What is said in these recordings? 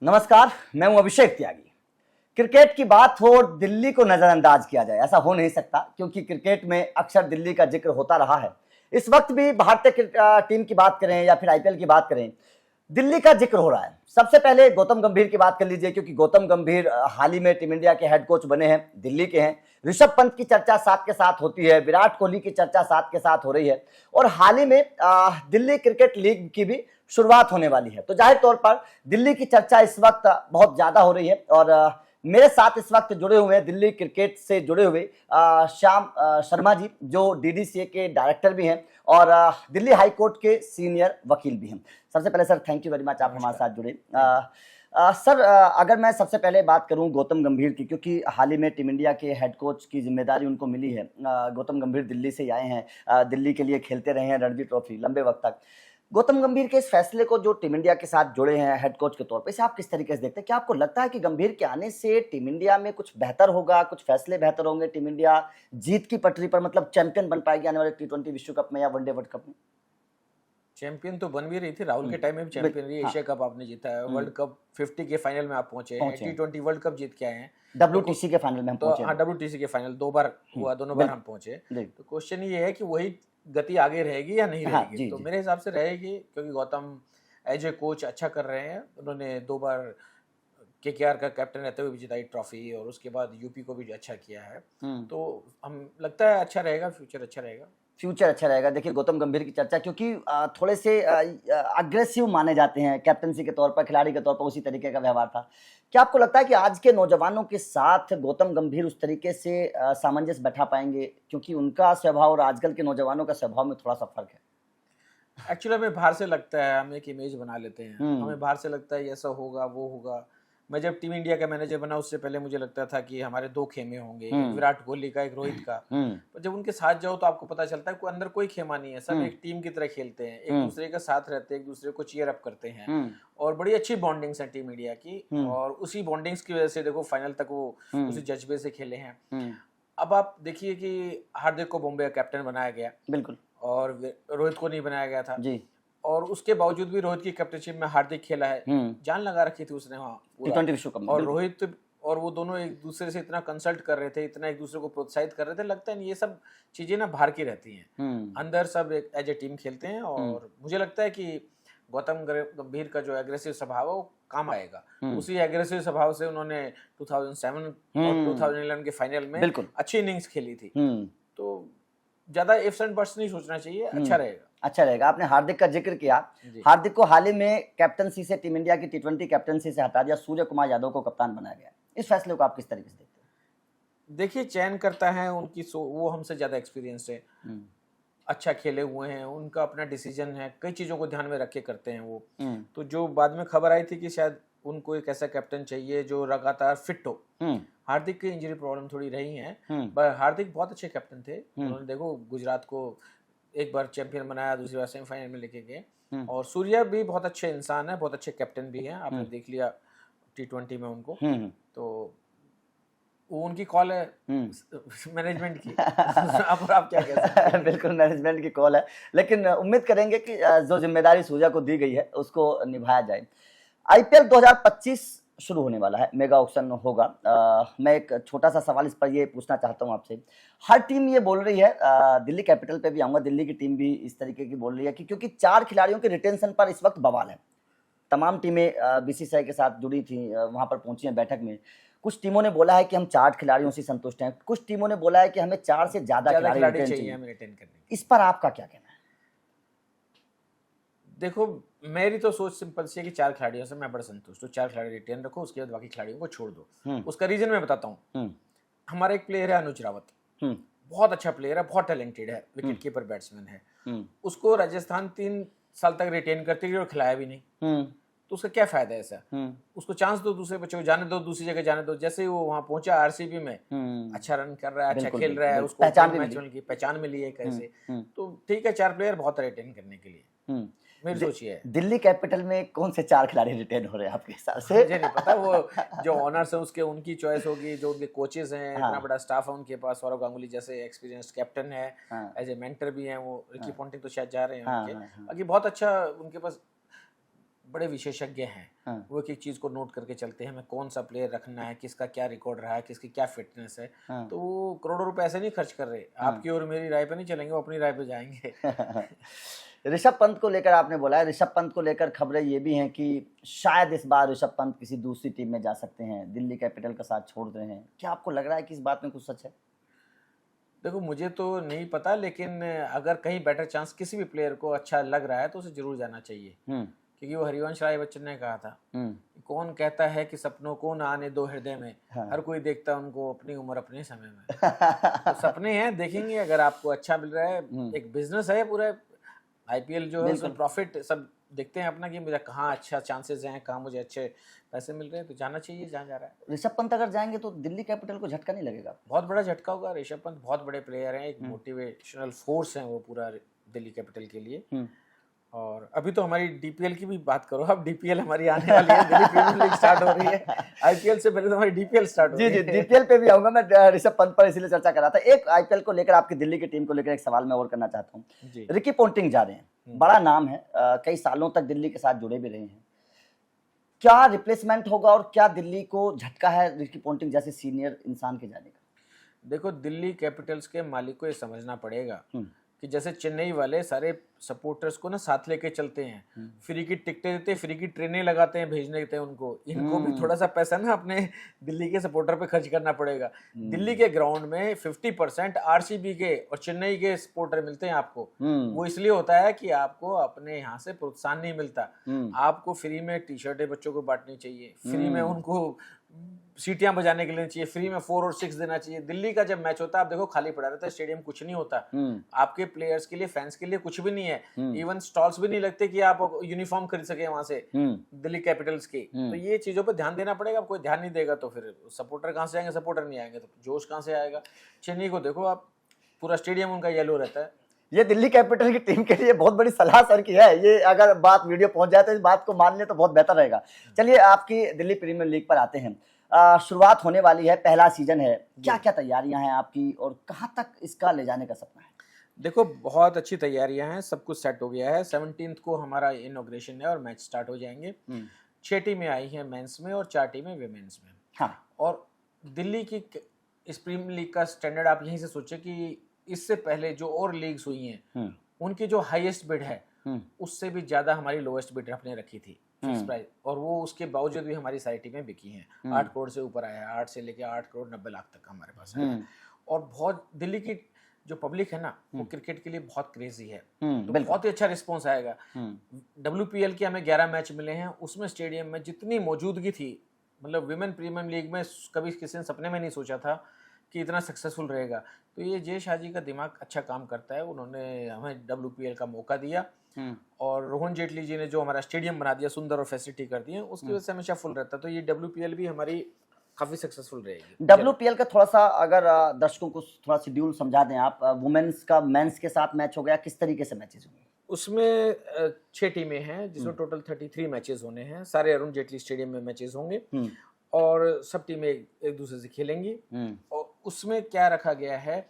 नमस्कार, मैं हूं अभिषेक त्यागी। क्रिकेट की बात हो और दिल्ली को नजरअंदाज किया जाए, ऐसा हो नहीं सकता, क्योंकि क्रिकेट में अक्सर दिल्ली का जिक्र होता रहा है। इस वक्त भी भारतीय टीम की बात करें या फिर आईपीएल की बात करें, दिल्ली का जिक्र हो रहा है। सबसे पहले गौतम गंभीर की बात कर लीजिए, क्योंकि गौतम गंभीर हाल ही में टीम इंडिया के हेड कोच बने हैं, दिल्ली के हैं। ऋषभ पंत की चर्चा साथ के साथ होती है, विराट कोहली की चर्चा साथ के साथ हो रही है, और हाल ही में दिल्ली क्रिकेट लीग की भी शुरुआत होने वाली है। तो जाहिर तौर पर दिल्ली की चर्चा इस वक्त बहुत ज्यादा हो रही है। और मेरे साथ इस वक्त जुड़े हुए हैं दिल्ली क्रिकेट से जुड़े हुए श्याम शर्मा जी, जो डीडीसीए के डायरेक्टर भी हैं और दिल्ली हाई कोर्ट के सीनियर वकील भी हैं। सबसे पहले sir, thank you very much, आप हमारे साथ जुड़े। सर, अगर मैं सबसे पहले बात करूं गौतम गंभीर की, क्योंकि हाल ही में टीम इंडिया के हेड कोच की जिम्मेदारी उनको मिली है। गौतम गंभीर दिल्ली से आए हैं, दिल्ली के लिए खेलते रहे हैं रणजी ट्रॉफी लंबे वक्त तक। गौतम गंभीर के इस फैसले को, जो टीम इंडिया के साथ जुड़े हैं हेड कोच के तौर पे, इसे आप किस तरीके से देखते हैं? क्या आपको लगता है कि गंभीर के आने से टीम इंडिया में कुछ बेहतर होगा, कुछ फैसले बेहतर होंगे, टीम इंडिया जीत की पटरी पर, मतलब चैंपियन बन पाएगी आने वाले T20 विश्व कप में या वनडे वर्ल्ड कप में? चैंपियन तो बन भी रही थी, राहुल के टाइम में भी चैंपियन रही है। एशिया कप आपने जीता है, वर्ल्ड कप 50 के फाइनल में आप पहुंचे हैं, T20 वर्ल्ड कप जीत के आए हैं, WTC के फाइनल में हम पहुंचे। हाँ, WTC के फाइनल 2 बार हुआ, दोनों बार हम पहुंचे। तो क्वेश्चन ये है कि वही गति आगे रहेगी या नहीं रहेगी। तो मेरे हिसाब से रहेगी, क्योंकि गौतम एज ए कोच अच्छा कर रहे हैं। उन्होंने 2 बार KKR का कैप्टन रहते हुए भी जिताई ट्रॉफी, और उसके बाद यूपी को भी अच्छा किया है। तो हम लगता है अच्छा रहेगा, फ्यूचर अच्छा रहेगा। फ्यूचर अच्छा रहेगा। देखिए, गौतम गंभीर की चर्चा, क्योंकि थोड़े से अग्रेसिव माने जाते हैं कैप्टनसी के तौर पर, खिलाड़ी के तौर पर उसी तरीके का व्यवहार था। क्या आपको लगता है कि आज के नौजवानों के साथ गौतम गंभीर उस तरीके से सामंजस्य बैठा पाएंगे, क्योंकि उनका स्वभाव और आजकल के नौजवानों का स्वभाव में थोड़ा सा फर्क है? एक्चुअली हमें बाहर से लगता है, हम एक इमेज बना लेते हैं, हमें बाहर से लगता है ऐसा होगा वो होगा। मैं जब टीम इंडिया का मैनेजर बना, उससे पहले मुझे लगता था कि हमारे 2 खेमे होंगे, एक विराट कोहली का, एक रोहित का। पर जब उनके साथ जाओ तो आपको पता चलता है कि अंदर कोई खेमा नहीं है, सब एक टीम की तरह खेलते हैं, एक दूसरे के साथ रहते हैं, एक दूसरे को चीयर अप करते हैं, और बड़ी अच्छी बॉन्डिंग्स है टीम इंडिया की। और उसी बॉन्डिंग्स की वजह से देखो फाइनल तक वो उसी जज्बे से खेले हैं। अब आप देखिए कि हार्दिक को बॉम्बे का कैप्टन बनाया गया, बिल्कुल, और रोहित को नहीं बनाया गया था जी। और उसके बावजूद भी रोहित की कैप्टनशिप में हार्दिक खेला है, जान लगा रखी थी उसने वहाँ T20 विश्व कप में। और रोहित और वो दोनों एक दूसरे से इतना कंसल्ट कर रहे थे, इतना एक दूसरे को प्रोत्साहित कर रहे थे। लगता है नहीं, ये सब चीजें ना बाहर की रहती हैं, अंदर सब एक एज ए टीम खेलते हैं। और मुझे लगता है कि गौतम गंभीर का जो एग्रेसिव स्वभाव है वो काम आएगा। उसी एग्रेसिव स्वभाव से उन्होंने 2007 और 2011 के फाइनल में अच्छी इनिंग्स खेली थी। तो ज्यादा इफ्स एंड बट्स नहीं सोचना चाहिए, अच्छा रहेगा। अच्छा रहेगा। आपने हार्दिक का जिक्र किया, हार्दिक को हाल ही में कैप्टनसी से, टीम इंडिया की T20 कैप्टनसी से हटा दिया, सूर्य कुमार यादव को कप्तान बनाया गया। इस फैसले को आप किस तरीके से देखते हैं? देखिए, चयन करता है उनकी, वो हमसे ज्यादा एक्सपीरियंस है, अच्छा खेले हुए हैं, उनका अपना डिसीजन है, कई चीजों को ध्यान में रख के करते हैं वो। तो जो बाद में खबर आई थी कि शायद उनको एक ऐसा कैप्टन चाहिए जो लगातार फिट हो। हार्दिक की इंजरी प्रॉब्लम थोड़ी रही है, पर हार्दिक बहुत अच्छे कैप्टन थे। उन्होंने देखो गुजरात को एक बार चैंपियन बनाया, दूसरी बार सेमीफाइनल में लेके गए। और सूर्या भी बहुत अच्छे इंसान है, बहुत अच्छे कैप्टन भी हैं, आपने देख लिया T20 में उनको। तो वो उनकी कॉल है मैनेजमेंट की। अब आप क्या कह सकते हैं? बिल्कुल मैनेजमेंट की कॉल है, लेकिन उम्मीद करेंगे कि जो जिम्मेदारी सूर्या को दी गई है उसको निभाया जाए। IPL 2025 शुरू होने वाला है, मेगा ऑक्शन होगा। मैं एक छोटा सा सवाल इस पर ये पूछना चाहता हूँ आपसे। हर टीम ये बोल रही है, दिल्ली कैपिटल पे भी आऊंगा, दिल्ली की टीम भी इस तरीके की बोल रही है कि क्योंकि 4 खिलाड़ियों के रिटेंशन पर इस वक्त बवाल है। तमाम टीमें BCCI के साथ जुड़ी थी, वहां पर पहुंची हैं बैठक में। कुछ टीमों ने बोला है कि हम 4 खिलाड़ियों से संतुष्ट हैं, कुछ टीमों ने बोला है कि हमें 4 से ज्यादा खिलाड़ी रिटेन चाहिए। इस पर आपका क्या कहना है? देखो, मेरी तो सोच सिंपल सी है कि 4 खिलाड़ियों से मैं बड़ा संतुष्ट हूँ। 4 खिलाड़ी रिटेन रखो, उसके बाद बाकी खिलाड़ियों को छोड़ दो। उसका रीजन मैं बताता हूँ। हमारा एक प्लेयर है अनुज रावत, बहुत अच्छा प्लेयर है, बहुत टैलेंटेड है, विकेट कीपर बैट्समैन है। उसको राजस्थान 3 साल तक रिटेन करती रही और खिलाया भी नहीं। तो उसका क्या फायदा है ऐसा? उसको चांस दो, दूसरे बच्चों को जाने दो, दूसरी जगह जाने दो। जैसे ही वो वहां पहुंचा RCB में, अच्छा रन कर रहा है, अच्छा खेल रहा है, उसको पहचान मिली है कैसे। तो ठीक है, 4 प्लेयर बहुत है रिटेन करने के लिए। मेरी सोचिए दिल्ली कैपिटल में कौन से 4 खिलाड़ी रिटेन हो रहे हैं आपके हिसाब से? मुझे नहीं पता, वो जो ऑनर्स है उसके, उनकी चॉइस होगी, जो उनके कोचेस हैं, इतना बड़ा स्टाफ है उनके पास। सौरव गांगुली जैसे एक्सपीरियंस्ड कैप्टन है, एज ए मेंटर भी हैं वो। रिकी पॉन्टिंग तो शायद जा रहे हैं उनके। बाकी बहुत अच्छा उनके पास बड़े विशेषज्ञ हैं। हाँ। वो एक एक चीज़ को नोट करके चलते हैं, हमें कौन सा प्लेयर रखना है, किसका क्या रिकॉर्ड रहा है, किसकी क्या फिटनेस है। हाँ। तो वो करोड़ों रुपए ऐसे नहीं खर्च कर रहे, आपकी और मेरी राय पे नहीं चलेंगे, वो अपनी राय पे जाएंगे। ऋषभ पंत को लेकर आपने बोला है, ऋषभ पंत को लेकर खबरें ये भी हैं कि शायद इस बार ऋषभ पंत किसी दूसरी टीम में जा सकते हैं, दिल्ली कैपिटल का साथ छोड़ रहे हैं। क्या आपको लग रहा है कि इस बात में कुछ सच है? देखो मुझे तो नहीं पता, लेकिन अगर कहीं बेटर चांस किसी भी प्लेयर को अच्छा लग रहा है तो उसे जरूर जाना चाहिए। क्योंकि वो हरिवंश राय बच्चन ने कहा था, कौन कहता है कि सपनों को ना आने दो हृदय में, हाँ। हर कोई देखता उनको अपनी उम्र अपने समय में। तो सपने हैं, देखेंगे, अगर आपको अच्छा मिल रहा है, एक बिजनेस है पूरा आईपीएल जो है, उसमें प्रॉफिट सब देखते हैं अपना कि मुझे कहाँ अच्छा चांसेस हैं, कहाँ मुझे अच्छे पैसे मिल रहे हैं, तो जाना चाहिए जहाँ जा रहा है। ऋषभ पंत अगर जाएंगे तो दिल्ली कैपिटल को झटका नहीं लगेगा? बहुत बड़ा झटका होगा। ऋषभ पंत बहुत बड़े प्लेयर हैं, एक मोटिवेशनल फोर्स है वो पूरा दिल्ली कैपिटल के लिए। और अभी तो हमारी डीपीएल की भी बात करो, अब डीपीएल हमारी आने वाली है, दिल्ली प्रीमियर लीग स्टार्ट हो रही है, आईपीएल से पहले तो हमारी डीपीएल स्टार्ट हो रही है। जी, डीपीएल पे भी आऊंगा मैं, ऋषभ पंत पर इसीलिए चर्चा कर रहा था। एक आईपीएल को लेकर, आपकी दिल्ली की टीम को लेकर एक सवाल मैं और करना चाहता हूँ। रिकी पोंटिंग जा रहे हैं, बड़ा नाम है, कई सालों तक दिल्ली के साथ जुड़े भी रहे हैं। क्या रिप्लेसमेंट होगा और क्या दिल्ली को झटका है रिकी पोंटिंग जैसे सीनियर इंसान के जाने का? देखो, दिल्ली कैपिटल्स के मालिक को ये समझना पड़ेगा कि जैसे चेन्नई वाले सारे सपोर्टर्स को ना साथ लेके चलते हैं, फ्री की टिकटें देते हैं, फ्री की ट्रेनें लगाते हैं, भेजने देते हैं उनको, इनको भी थोड़ा सा पैसा ना अपने दिल्ली के सपोर्टर पे खर्च करना पड़ेगा। दिल्ली के ग्राउंड में 50% आरसीबी के और चेन्नई के सपोर्टर मिलते हैं आपको। वो इसलिए होता है कि आपको अपने यहाँ से प्रोत्साहन नहीं मिलता, आपको फ्री में टी शर्टें बच्चों को बांटनी चाहिए, फ्री में उनको सीटियां बजाने के लिए चाहिए, फ्री में 4 और 6 देना चाहिए। दिल्ली का जब मैच होता है, आप देखो खाली पड़ा रहता है स्टेडियम, कुछ नहीं होता, आपके प्लेयर्स के लिए, फैंस के लिए कुछ भी नहीं है, इवन स्टॉल्स भी नहीं लगते कि आप यूनिफॉर्म खरीद सके वहां से दिल्ली कैपिटल्स की। तो ये चीजों पर ध्यान देना पड़ेगा। कोई ध्यान नहीं देगा तो फिर सपोर्टर कहां से आएंगे, सपोर्टर नहीं आएंगे तो जोश कहां से आएगा। चेन्नई को देखो आप, पूरा स्टेडियम उनका येलो रहता है। ये दिल्ली कैपिटल की टीम के लिए बहुत बड़ी सलाह सर की है, ये अगर बात वीडियो पहुंच जाए तो इस बात को मान ले तो बहुत बेहतर रहेगा। चलिए आपकी दिल्ली प्रीमियर लीग पर आते हैं। शुरुआत होने वाली है, पहला सीजन है, क्या क्या तैयारियां हैं आपकी और कहां तक इसका ले जाने का सपना है? देखो, बहुत अच्छी तैयारियां हैं, सब कुछ सेट हो गया है। 17 को हमारा इनॉग्रेशन है और मैच स्टार्ट हो जाएंगे। 6 टीमें आई हैं मेंस में और 4 टीमें विमेंस में। हाँ। और दिल्ली की इस प्रीमियर लीग का स्टैंडर्ड आप यहीं से सोचे कि इससे पहले जो और लीग्स हुई हैं उनकी जो हाईएस्ट बिड है उससे भी ज्यादा हमारी लोएस्ट बिड आपने रखी थी फिक्स प्राइस, और वो उसके बावजूद भी हमारी सारी टीमें बिकी हैं। 8 करोड़ से ऊपर आया है, 8 से लेके 8 करोड़ 90 लाख तक हमारे पास है। और बहुत दिल्ली की जो पब्लिक है ना, वो क्रिकेट के लिए बहुत क्रेजी है, तो बहुत ही अच्छा रिस्पॉन्स आएगा। WPL के हमें 11 मैच मिले हैं, उसमें स्टेडियम में जितनी मौजूदगी थी, मतलब विमेन प्रीमियर लीग में कभी किसी ने सपने में नहीं सोचा था कि इतना सक्सेसफुल रहेगा। तो ये जय शाह जी का दिमाग अच्छा काम करता है, उन्होंने हमें WPL का मौका दिया और रोहन जेटली जी ने जो हमारा स्टेडियम बना दिया, सुंदर और फैसिलिटी कर दी है, उसकी वजह से हमेशा फुल रहता है। तो ये WPL भी हमारी काफी सक्सेसफुल रहेगी। WPL का थोड़ा सा अगर दर्शकों को थोड़ा शेड्यूल समझा दें आप, वुमेन्स का मेंस के साथ मैच हो गया, किस तरीके से मैचेस होंगे? उसमें 6 टीमें हैं जिसमें टोटल 33 मैचेस होने हैं, सारे अरुण जेटली स्टेडियम में मैचेस होंगे और सब टीमें एक दूसरे से खेलेंगी। और उसमें क्या रखा गया है,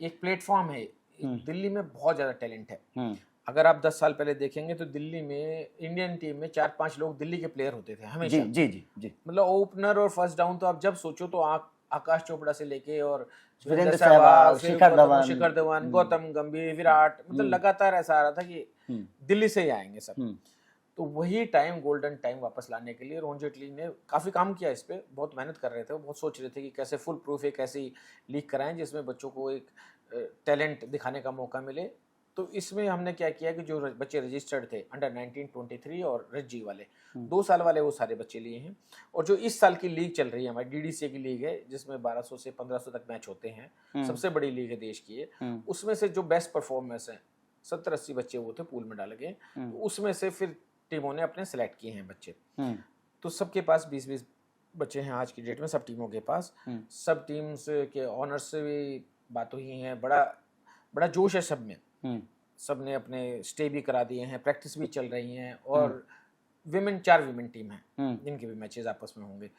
एक प्लेटफॉर्म है। दिल्ली में बहुत ज्यादा टैलेंट है। अगर आप 10 साल पहले देखेंगे तो दिल्ली में इंडियन टीम में 4-5 लोग दिल्ली के प्लेयर होते थे हमेशा। जी जी जी। मतलब ओपनर और फर्स्ट डाउन तो आप जब सोचो तो आकाश चोपड़ा से लेके और वीरेंद्र सहवाग, शिखर धवन, गौतम गंभीर, विराट, मतलब लगातार ऐसा आ रहा था कि दिल्ली से ही आएंगे सब। तो वही टाइम, गोल्डन टाइम वापस लाने के लिए रोहन जेटली ने काफ़ी काम किया इस पे, बहुत मेहनत कर रहे थे। वो बहुत सोच रहे थे कि कैसे फुल प्रूफ एक ऐसी लीग कराएं जिसमें बच्चों को एक टैलेंट दिखाने का मौका मिले। तो इसमें हमने क्या किया कि जो बच्चे रजिस्टर्ड थे अंडर 19, 23 और रज्जी वाले 2 साल वाले, वो सारे बच्चे लिए हैं। और जो इस साल की लीग चल रही है हमारी DDCA की लीग है, जिसमें 1200 से 1500 तक मैच होते हैं, सबसे बड़ी लीग है देश की है। उसमें से जो बेस्ट परफॉर्मेंस है 70-80 बच्चे वो थे, पूल में डाले गए। तो उसमें से फिर टीमों ने अपने सेलेक्ट किए हैं बच्चे। तो सबके पास 20-20 बच्चे हैं आज की डेट में, सब टीमों के पास। सब टीम्स के ऑनर्स से भी बात हुई है, बड़ा जोश है सब में। सब ने अपने स्टे भी करा दिए हैं, प्रैक्टिस भी चल रही हैं। और 4 विमेन टीम हैं जिनके भी मैचेस आपस में होंगे।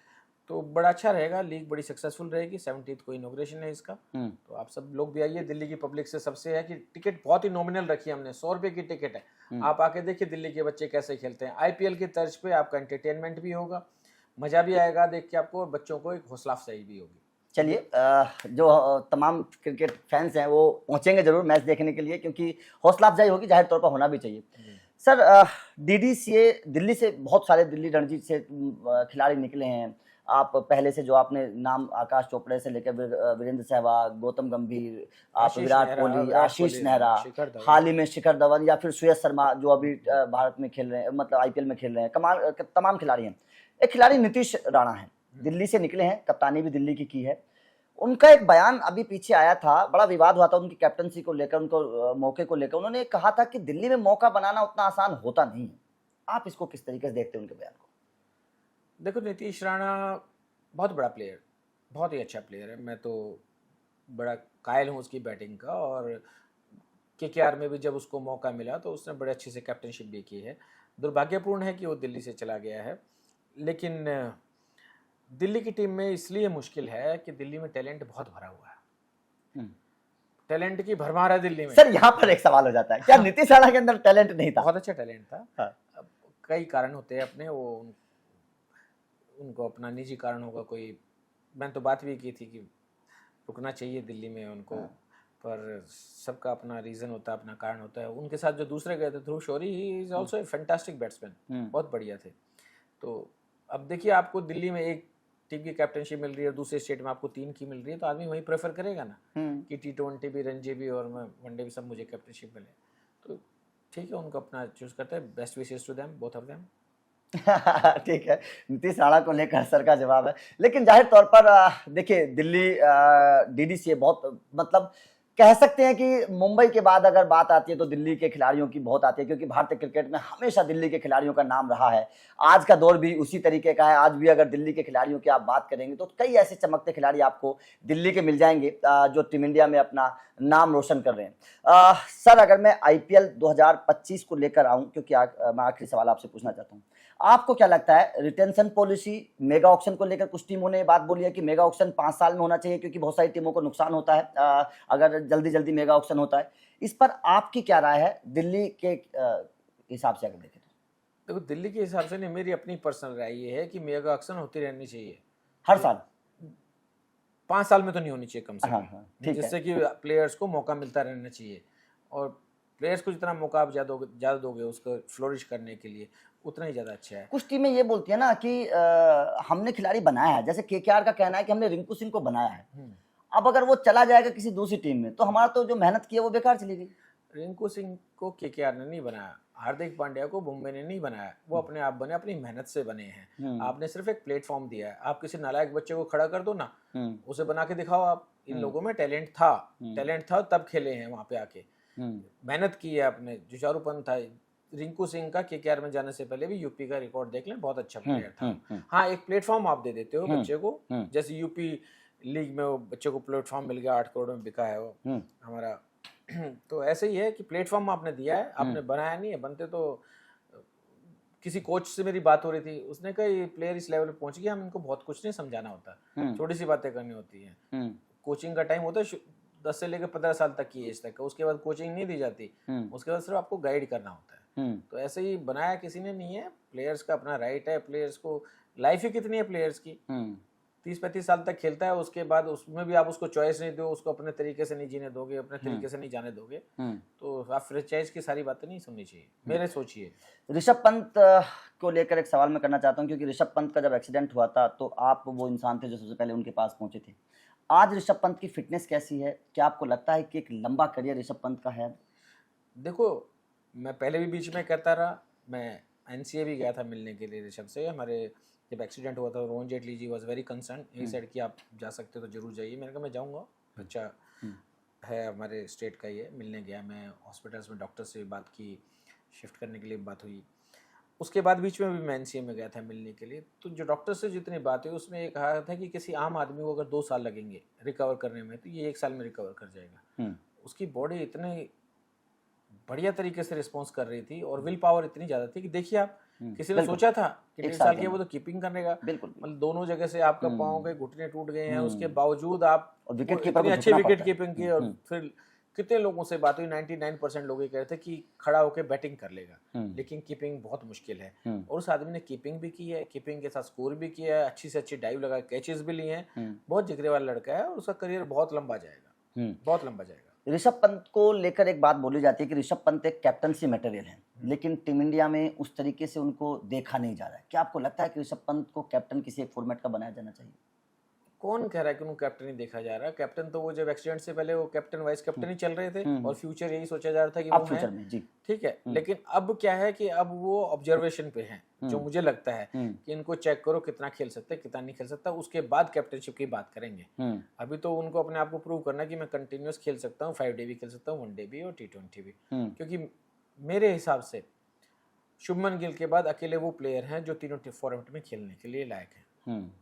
तो बड़ा अच्छा रहेगा, लीग बड़ी सक्सेसफुल रहेगी। 17th को इनॉग्रेशन है इसका, तो आप सब लोग भी आइए। दिल्ली की पब्लिक से सबसे है कि टिकट बहुत ही नॉमिनल रखी है हमने, 100 रुपये की टिकट है। आप आके देखिए दिल्ली के बच्चे कैसे खेलते हैं। आईपीएल की तर्ज पे आपका एंटरटेनमेंट भी होगा, मजा भी आएगा देख के आपको, और बच्चों को एक हौसला अफजाई भी होगी। चलिए, जो तमाम क्रिकेट फैंस हैं वो पहुंचेंगे जरूर मैच देखने के लिए, क्योंकि हौसला अफजाई होगी, जाहिर तौर पर होना भी चाहिए। सर, डीडीसीए दिल्ली से बहुत सारे दिल्ली रणजी से खिलाड़ी निकले हैं। आप पहले से जो आपने नाम आकाश चोपड़े से लेकर वीरेंद्र सहवाग, गौतम गंभीर, आप विराट कोहली, आशीष नेहरा, हाल ही में शिखर धवन या फिर सुयश शर्मा जो अभी भारत में खेल रहे हैं, मतलब आईपीएल में खेल रहे हैं, कमाल तमाम खिलाड़ी हैं। एक खिलाड़ी नीतीश राणा है, दिल्ली से निकले हैं, कप्तानी भी दिल्ली की है। उनका एक बयान अभी पीछे आया था, बड़ा विवाद हुआ था उनकी कैप्टनसी को लेकर, उनको मौके को लेकर। उन्होंने कहा था कि दिल्ली में मौका बनाना उतना आसान होता नहीं है। आप इसको किस तरीके से देखते हैं उनके बयान को? देखो, नीतीश राणा बहुत बड़ा प्लेयर, बहुत ही अच्छा प्लेयर है। मैं तो बड़ा कायल हूँ उसकी बैटिंग का, और केकेआर में भी जब उसको मौका मिला तो उसने बड़े अच्छे से कैप्टनशिप भी की है। दुर्भाग्यपूर्ण है कि वो दिल्ली से चला गया है, लेकिन दिल्ली की टीम में इसलिए मुश्किल है कि दिल्ली में टैलेंट बहुत भरा हुआ है, टैलेंट की भरमार है दिल्ली में। सर, यहाँ पर एक सवाल हो जाता है, क्या नीतीश राणा के अंदर टैलेंट नहीं था? बहुत अच्छा टैलेंट था। हाँ। अब कई कारण होते हैं अपने, वो उनको अपना निजी कारण होगा कोई। मैंने तो बात भी की थी कि रुकना चाहिए दिल्ली में उनको, पर सबका अपना रीज़न होता है, अपना कारण होता है। उनके साथ जो दूसरे गए थे, Dhruv Shorey, he is also a fantastic batsman, बहुत बढ़िया थे। तो अब देखिए, आपको दिल्ली में एक टीम की कैप्टनशिप मिल रही है, दूसरे स्टेट में आपको 3 की मिल रही है, तो आदमी वही प्रेफर करेगा ना कि T20 भी, रणजी भी और वनडे भी सब मुझे कैप्टनशिप मिले। तो ठीक है, उनको अपना चूज करते हैं। Best wishes to them, both of them. ठीक है, नीतीश राणा को लेकर सर का जवाब है। लेकिन जाहिर तौर पर देखिए, दिल्ली डीडीसीए बहुत, मतलब कह सकते हैं कि मुंबई के बाद अगर बात आती है तो दिल्ली के खिलाड़ियों की बहुत आती है, क्योंकि भारतीय क्रिकेट में हमेशा दिल्ली के खिलाड़ियों का नाम रहा है। आज का दौर भी उसी तरीके का है। आज भी अगर दिल्ली के खिलाड़ियों की आप बात करेंगे तो कई ऐसे चमकते खिलाड़ी आपको दिल्ली के मिल जाएंगे जो टीम इंडिया में अपना नाम रोशन कर रहे हैं। सर, अगर मैं आईपीएल 2025 को लेकर आऊं, क्योंकि मैं आखिरी सवाल आपसे पूछना चाहता हूं, आपको क्या लगता है रिटेंशन पॉलिसी, मेगा ऑक्शन को लेकर कुछ टीमों ने बात बोली है कि मेगा ऑक्शन 5 साल में होना चाहिए, क्योंकि बहुत सारी टीमों को नुकसान होता है अगर जल्दी जल्दी मेगा ऑक्शन होता है। इस पर आपकी क्या राय है दिल्ली के हिसाब से अगर देखें तो? देखो, दिल्ली के हिसाब से नहीं, मेरी अपनी पर्सनल राय ये है कि मेगा ऑक्शन होती रहनी चाहिए हर साल। 5 साल में तो नहीं होनी चाहिए कम से कम। हाँ, ठीक है। जिससे कि प्लेयर्स को मौका मिलता रहना चाहिए, और प्लेयर्स को जितना मौका आप ज़्यादा दोगे उसको फ्लोरिश करने के लिए, उतना ही ज़्यादा अच्छा है। कुछ टीमें ये बोलती है ना कि हमने खिलाड़ी बनाया है, जैसे केकेआर का कहना है कि हमने रिंकू सिंह को बनाया है। अब अगर वो चला जाएगा किसी दूसरी टीम में तो हमारा तो जो मेहनत की है वो बेकार चली गई। रिंकू सिंह को केकेआर ने नहीं बनाया, हार्दिक पांड्या को मुंबई ने नहीं बनाया, वो अपने आप बने, अपनी मेहनत से बने हैं। आपने सिर्फ एक प्लेटफॉर्म दिया है। आप किसी नालायक बच्चे को खड़ा कर दो ना, उसे बना के दिखाओ आप। इन लोगों में टैलेंट था तब खेले हैं वहां पे आके, मेहनत की है आपने। जुझारू पंत था, रिंकू सिंह का केकेआर में जाने से पहले भी यूपी का रिकॉर्ड देख लें, बहुत अच्छा प्लेयर था। हाँ, एक प्लेटफॉर्म आप दे देते हो बच्चे को, जैसे यूपी लीग में वो बच्चे को प्लेटफॉर्म मिल गया, 8 करोड़ में बिका है वो हमारा। तो ऐसे ही है कि प्लेटफॉर्म आपने दिया है, आपने बनाया नहीं है। बनते तो किसी कोच से मेरी बात हो रही थी, उसने कहा प्लेयर इस लेवल पे पहुंच गया, हम इनको बहुत कुछ नहीं समझाना होता, छोटी सी बातें करनी होती है। कोचिंग का टाइम होता है 10 से लेकर 15 साल तक की एज तक, उसके बाद कोचिंग नहीं दी जाती, उसके बाद सिर्फ आपको गाइड करना होता है। तो ऐसे ही बनाया किसी ने नहीं है। प्लेयर्स का अपना राइट है, प्लेयर्स को लाइफ ही कितनी है प्लेयर्स की, 30-35 साल तक खेलता है, उसके बाद उसमें भी आप उसको चॉइस नहीं दो, उसको अपने तरीके से नहीं जीने दोगे, अपने तरीके से नहीं जाने दोगे, तो आप फ्रेंचाइज की सारी बातें नहीं सुननी चाहिए, मेरे सोचिए। ऋषभ पंत को लेकर एक सवाल मैं करना चाहता हूं, क्योंकि ऋषभ पंत का जब एक्सीडेंट हुआ था तो आप वो इंसान थे जो सबसे पहले उनके पास पहुंचे थे। आज ऋषभ पंत की फिटनेस कैसी है? क्या आपको लगता है कि एक लंबा करियर ऋषभ पंत का है? देखो, मैं पहले भी बीच में कहता रहा, मैं एनसीए भी गया था मिलने के लिए ऋषभ से। हमारे जब एक्सीडेंट हुआ था, Rohan Jaitley ji was very concern, यही सेड कि आप जा सकते हो तो जरूर जाइए। मैंने कहा मैं जाऊँगा, अच्छा है हमारे स्टेट का, ये मिलने गया मैं। हॉस्पिटल्स में डॉक्टर से बात की, शिफ्ट करने के लिए बात हुई। उसके बाद बीच में भी मैं एनसीए में गया था मिलने के लिए। तो जो डॉक्टर से जितनी बात हुई उसमें ये कहा था कि किसी आम आदमी को अगर 2 साल लगेंगे रिकवर करने में, तो ये 1 साल में रिकवर कर जाएगा। उसकी बॉडी इतने बढ़िया तरीके से रिस्पॉन्स कर रही थी और विल पावर इतनी ज़्यादा थी कि देखिए आप किसी ने सोचा था कि 1.5 साल के वो तो कीपिंग करेगा, बिल्कुल, मतलब दोनों जगह से आपका पाँव के घुटने टूट गए हैं, उसके बावजूद आप विकेट कीपर अच्छी विकेट कीपिंग की, और फिर कितने लोगों से बात हुई, 99% लोग ये कह रहे थे कि खड़ा होकर बैटिंग कर लेगा, लेकिन कीपिंग बहुत मुश्किल है। और उस आदमी ने कीपिंग भी की है, कीपिंग के साथ स्कोर भी किया है, अच्छी से अच्छी डाइव लगा, कैचेस भी लिए हैं, बहुत जिगरे वाला लड़का है और उसका करियर बहुत लंबा जाएगा, बहुत लंबा जाएगा। ऋषभ पंत को लेकर एक बात बोली जाती है कि ऋषभ पंत एक कैप्टनसी मटेरियल है, लेकिन टीम इंडिया में उस तरीके से उनको देखा नहीं जा रहा है। क्या आपको लगता है कि ऋषभ पंत को कैप्टन किसी एक फॉर्मेट का बनाया जाना चाहिए? कौन कह रहा है कि उनको कैप्टन ही देखा जा रहा है? कैप्टन तो वो जब एक्सीडेंट से पहले वो कैप्टन वाइस कैप्टन ही चल रहे थे, और फ्यूचर यही सोचा जा रहा था कि वो फ्यूचर में जी ठीक है। लेकिन अब क्या है कि अब वो ऑब्जर्वेशन पे हैं, जो मुझे लगता है कि इनको चेक करो कितना खेल सकते हैं, कितना नहीं खेल सकता, उसके बाद कैप्टनशिप की बात करेंगे। अभी तो उनको अपने आप को प्रूव करना है कि मैं कंटिन्यूअस खेल सकता हूँ, 5 डे भी खेल सकता हूँ, 1 डे भी और T20 भी, क्योंकि मेरे हिसाब से शुभमन गिल के बाद अकेले वो प्लेयर हैं जो तीनों फॉर्मेट में खेलने के लिए लायक हैं,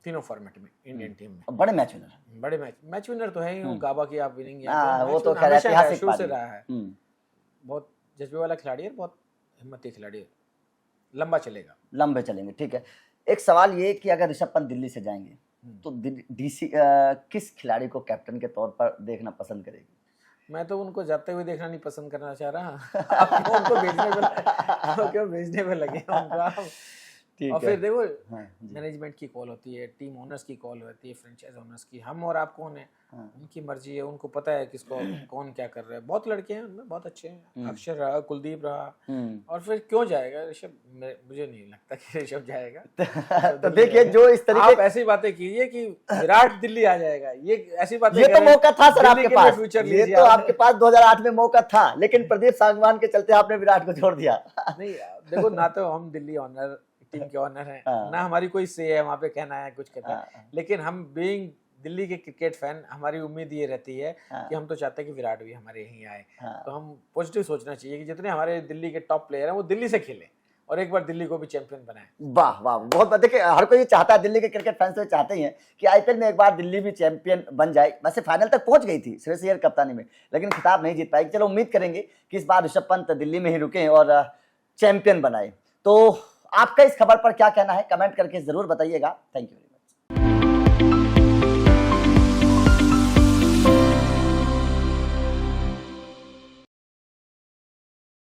तीनों फॉर्मेट में इंडियन टीम में। बड़े मैच विनर, बड़े मैच विनर तो है ही, गाबा की आप विनिंग वो तो खैर ऐतिहासिक शुरू से रहा है, बहुत जज्बे वाला खिलाड़ी है, बहुत हिम्मती खिलाड़ी है, लंबा चलेगा, लंबे चलेंगे। ठीक है, एक सवाल ये कि अगर ऋषभ पंत दिल्ली से जाएंगे तो डीसी किस खिलाड़ी को कैप्टन के तौर पर देखना पसंद करेगी? मैं तो उनको जाते हुए देखना नहीं पसंद करना चाह रहा। आप उनको भेजने पे लगे उनको आप। और फिर देखो मैनेजमेंट की कॉल होती है, टीम ओनर्स की कॉल होती है, फ्रेंचाइज ओनर्स की। हम और आप कौन है? उनकी मर्जी है, उनको पता है किसको कौन क्या कर रहा है। बहुत लड़के हैं उनमें, बहुत अच्छे हैं, अक्षर रहा, कुलदीप रहा, और फिर क्यों जाएगा ऋषभ? मुझे नहीं लगता कि ऋषभ जाएगा। तो देखिए, जो इस तरीके आप ऐसी बातें कीजिए कि विराट दिल्ली आ जाएगा, ये ऐसी बातें, ये तो मौका था सर आपके पास, ये तो आपके पास 2008 में मौका था, लेकिन प्रदीप सांगवान के चलते आपने विराट को छोड़ दिया। नहीं देखो, ना तो हम दिल्ली ऑनर टीम के ऑनर हैं, ना हमारी कोई से है वहाँ पे कहना है कुछ कहना है, लेकिन हम बीइंग दिल्ली के क्रिकेट फैन, हमारी उम्मीद ये रहती है कि हम तो चाहते हैं कि विराट भी हमारे यहीं आए। तो हम पॉजिटिव सोचना चाहिए कि जितने हमारे दिल्ली के टॉप प्लेयर हैं वो दिल्ली से खेलें और एक बार दिल्ली को भी चैंपियन बनाए। वाह वाह, बहुत। देखिए, हर कोई चाहता है, दिल्ली के क्रिकेट फैंस तो चाहते ही हैं कि आईपीएल में एक बार दिल्ली भी चैंपियन बन जाए। वैसे फाइनल तक पहुंच गई थी श्रेयस अय्यर कप्तानी में, लेकिन खिताब नहीं जीत पाई। चलो, उम्मीद करेंगे कि इस बार ऋषभ पंत दिल्ली में ही रुके और चैंपियन बनाए। तो आपका इस खबर पर क्या कहना है, कमेंट करके जरूर बताइएगा। Thank you.